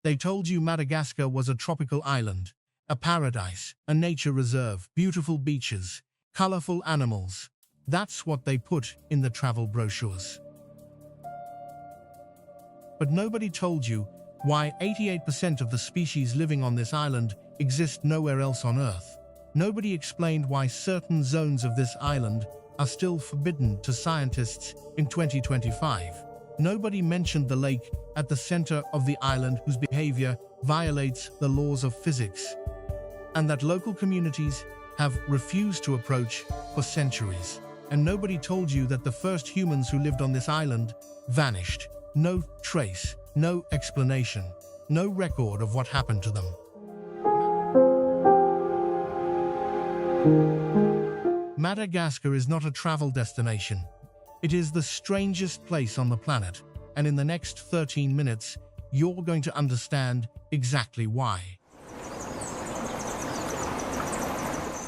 They told you Madagascar was a tropical island, a paradise, a nature reserve, beautiful beaches, colorful animals. That's what they put in the travel brochures. But nobody told you why 88% of the species living on this island exist nowhere else on Earth. Nobody explained why certain zones of this island are still forbidden to scientists in 2025. Nobody mentioned the lake at the center of the island whose behavior violates the laws of physics, and that local communities have refused to approach for centuries. And nobody told you that the first humans who lived on this island vanished. No trace, no explanation, no record of what happened to them. Madagascar is not a travel destination. It is the strangest place on the planet, and in the next 13 minutes, you're going to understand exactly why.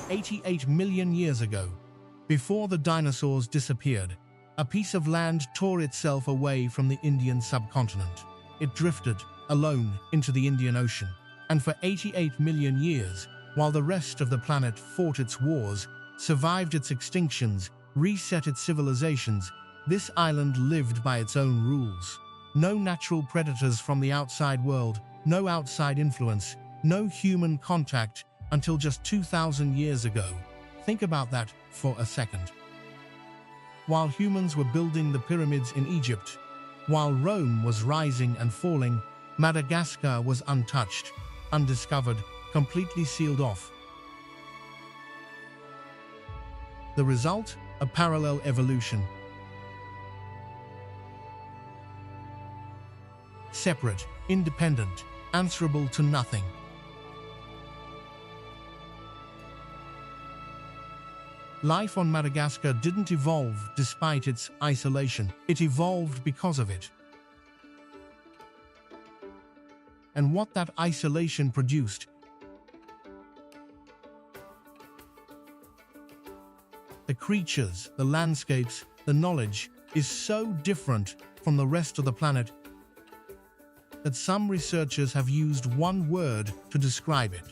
88 million years ago, before the dinosaurs disappeared, a piece of land tore itself away from the Indian subcontinent. It drifted, alone, into the Indian Ocean. And for 88 million years, while the rest of the planet fought its wars, survived its extinctions, reset its civilizations, this island lived by its own rules. No natural predators from the outside world, no outside influence, no human contact until just 2,000 years ago. Think about that for a second. While humans were building the pyramids in Egypt, while Rome was rising and falling, Madagascar was untouched, undiscovered, completely sealed off. The result? A parallel evolution. Separate, independent, answerable to nothing. Life on Madagascar didn't evolve despite its isolation. It evolved because of it. And what that isolation produced. The creatures, the landscapes, the knowledge is so different from the rest of the planet that some researchers have used one word to describe it.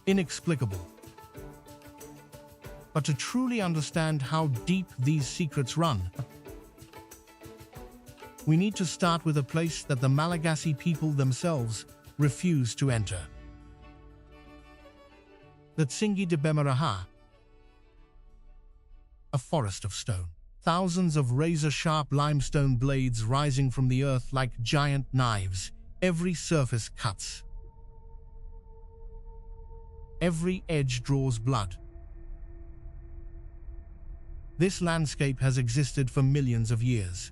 Inexplicable. But to truly understand how deep these secrets run, we need to start with a place that the Malagasy people themselves refuse to enter. The Tsingy de Bemaraha, a forest of stone. Thousands of razor-sharp limestone blades rising from the earth like giant knives. Every surface cuts. Every edge draws blood. This landscape has existed for millions of years,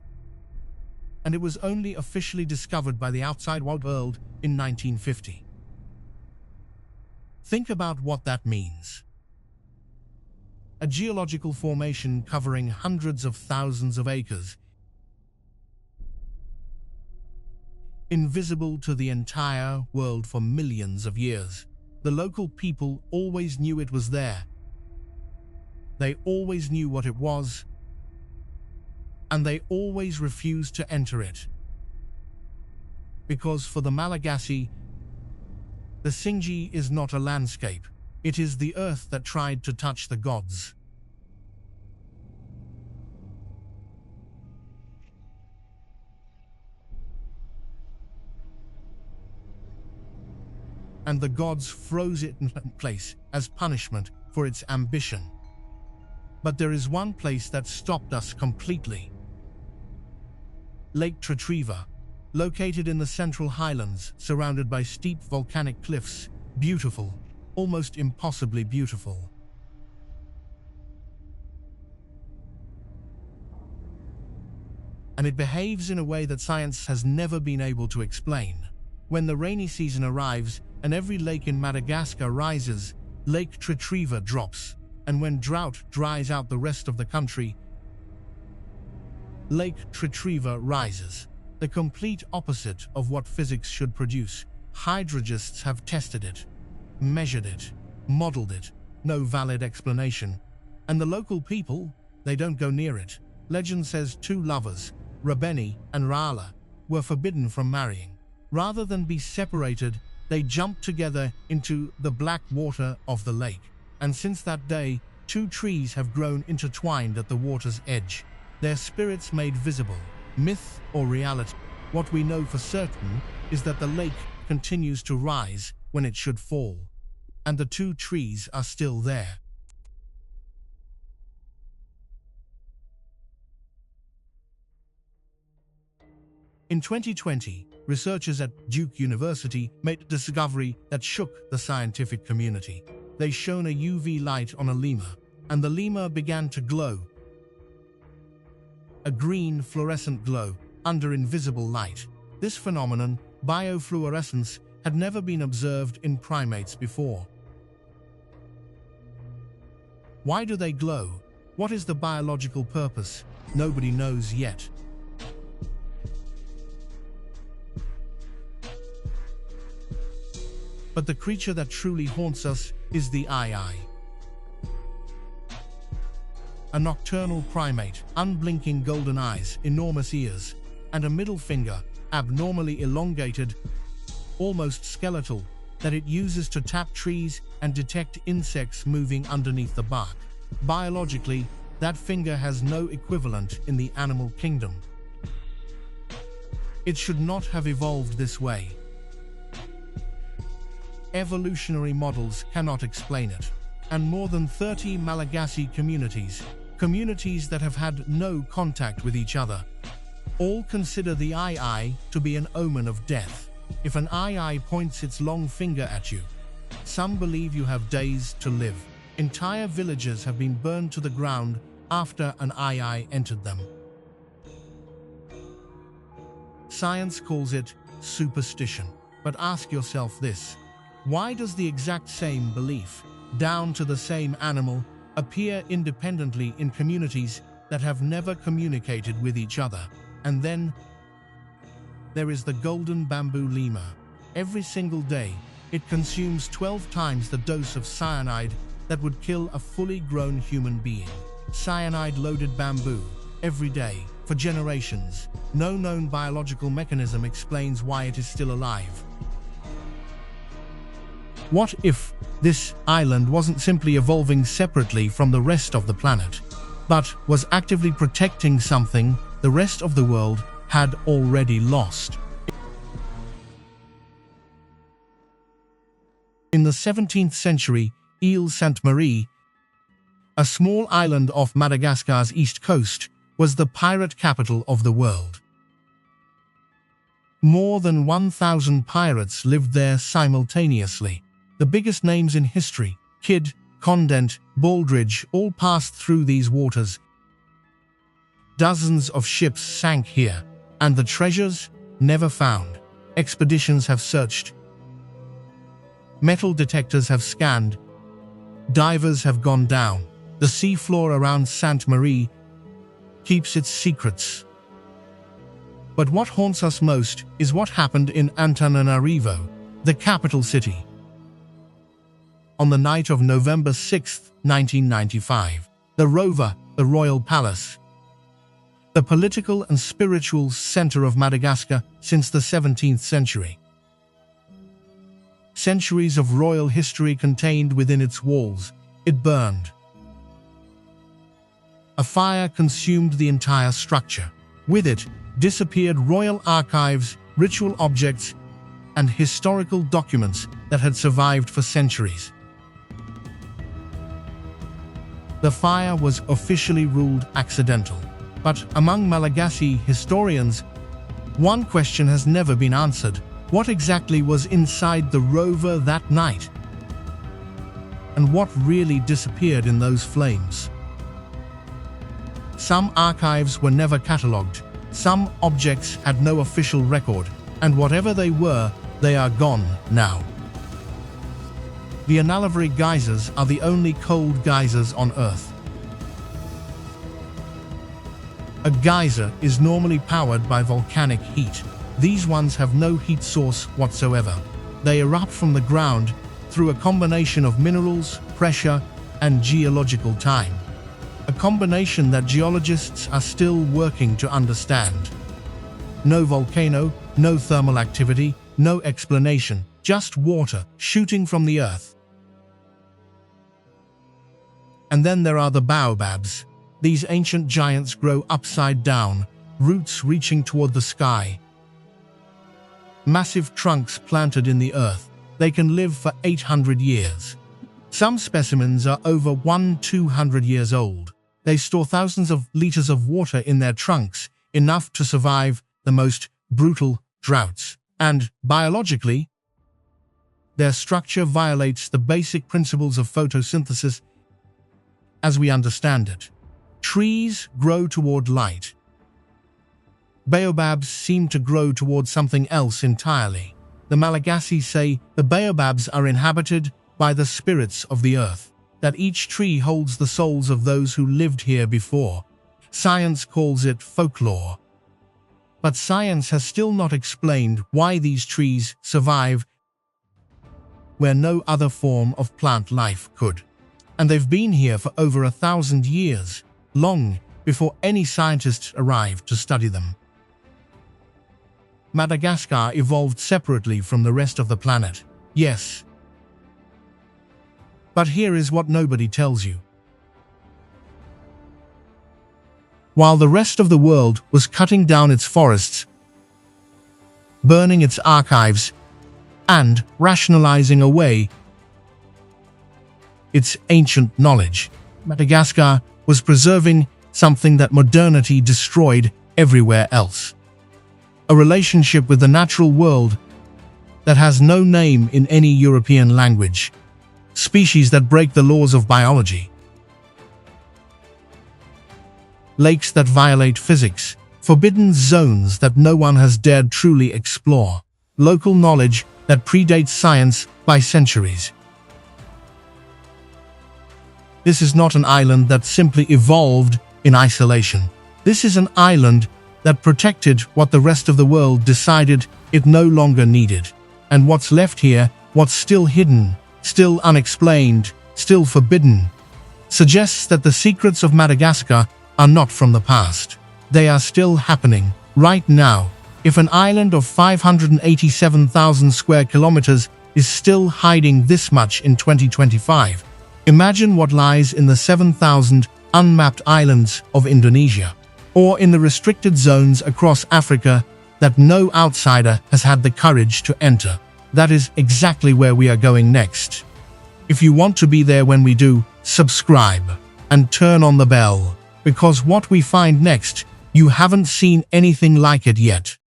and it was only officially discovered by the outside world in 1950. Think about what that means. A geological formation covering hundreds of thousands of acres, invisible to the entire world for millions of years. The local people always knew it was there. They always knew what it was, and they always refused to enter it. Because for the Malagasy, the Tsingy is not a landscape. It is the earth that tried to touch the gods. And the gods froze it in place as punishment for its ambition. But there is one place that stopped us completely. Lake Tritriva, located in the Central Highlands, surrounded by steep volcanic cliffs, beautiful, almost impossibly beautiful. And it behaves in a way that science has never been able to explain. When the rainy season arrives and every lake in Madagascar rises, Lake Tritriva drops. And when drought dries out the rest of the country, Lake Tritriva rises. The complete opposite of what physics should produce. Hydrologists have tested it, measured it, modeled it. No valid explanation. And the local people, they don't go near it. Legend says two lovers, Rabeni, and Raala, were forbidden from marrying. Rather than be separated, they jumped together into the black water of the lake. And since that day, two trees have grown intertwined at the water's edge, their spirits made visible. Myth or reality? What we know for certain is that the lake continues to rise when it should fall, and the two trees are still there. In 2020, researchers at Duke University made a discovery that shook the scientific community. They shone a UV light on a lemur, and the lemur began to glow. A green fluorescent glow under invisible light. This phenomenon, biofluorescence, had never been observed in primates before. Why do they glow? What is the biological purpose? Nobody knows yet. But the creature that truly haunts us is the eye. A nocturnal primate, unblinking golden eyes, enormous ears, and a middle finger, abnormally elongated, almost skeletal, that it uses to tap trees and detect insects moving underneath the bark. Biologically, that finger has no equivalent in the animal kingdom. It should not have evolved this way. Evolutionary models cannot explain it. And more than 30 Malagasy communities that have had no contact with each other, all consider the eye to be an omen of death. If an eye points its long finger at you, some believe you have days to live. Entire villages have been burned to the ground after an eye entered them. Science calls it superstition. But ask yourself this: why does the exact same belief, down to the same animal, appear independently in communities that have never communicated with each other? And then there is the golden bamboo lemur. Every single day, it consumes 12 times the dose of cyanide that would kill a fully grown human being. Cyanide-loaded bamboo, every day, for generations. No known biological mechanism explains why it is still alive. What if this island wasn't simply evolving separately from the rest of the planet, but was actively protecting something the rest of the world had already lost? In the 17th century, Île Sainte-Marie, a small island off Madagascar's east coast, was the pirate capital of the world. More than 1,000 pirates lived there simultaneously. The biggest names in history, Kidd, Condent, Baldridge, all passed through these waters. Dozens of ships sank here, and the treasures never found. Expeditions have searched. Metal detectors have scanned. Divers have gone down. The seafloor around Sainte-Marie keeps its secrets. But what haunts us most is what happened in Antananarivo, the capital city. On the night of November 6, 1995, the Rover, the royal palace, the political and spiritual center of Madagascar since the 17th century. Centuries of royal history contained within its walls, it burned. A fire consumed the entire structure. With it, disappeared royal archives, ritual objects, and historical documents that had survived for centuries. The fire was officially ruled accidental. But among Malagasy historians, one question has never been answered. What exactly was inside the rover that night? And what really disappeared in those flames? Some archives were never catalogued. Some objects had no official record, and whatever they were, they are gone now. The Analavary geysers are the only cold geysers on Earth. A geyser is normally powered by volcanic heat. These ones have no heat source whatsoever. They erupt from the ground through a combination of minerals, pressure, and geological time. A combination that geologists are still working to understand. No volcano, no thermal activity, no explanation, just water shooting from the earth. And then there are the baobabs. These ancient giants grow upside down, roots reaching toward the sky. Massive trunks planted in the earth. They can live for 800 years. Some specimens are over 200 years old. They store thousands of liters of water in their trunks, enough to survive the most brutal droughts. And, biologically, their structure violates the basic principles of photosynthesis as we understand it. Trees grow toward light. Baobabs seem to grow toward something else entirely. The Malagasy say the baobabs are inhabited by the spirits of the earth, that each tree holds the souls of those who lived here before. Science calls it folklore. But science has still not explained why these trees survive where no other form of plant life could. And they've been here for over 1,000 years, long before any scientists arrived to study them. Madagascar evolved separately from the rest of the planet. Yes. But here is what nobody tells you. While the rest of the world was cutting down its forests, burning its archives, and rationalizing away its ancient knowledge, Madagascar was preserving something that modernity destroyed everywhere else. A relationship with the natural world that has no name in any European language. Species that break the laws of biology. Lakes that violate physics. Forbidden zones that no one has dared truly explore. Local knowledge that predates science by centuries. This is not an island that simply evolved in isolation. This is an island that protected what the rest of the world decided it no longer needed. And what's left here, what's still hidden, still unexplained, still forbidden, suggests that the secrets of Madagascar are not from the past. They are still happening, right now. If an island of 587,000 square kilometers is still hiding this much in 2025, imagine what lies in the 7,000 unmapped islands of Indonesia, or in the restricted zones across Africa that no outsider has had the courage to enter. That is exactly where we are going next. If you want to be there when we do, subscribe and turn on the bell, because what we find next, you haven't seen anything like it yet.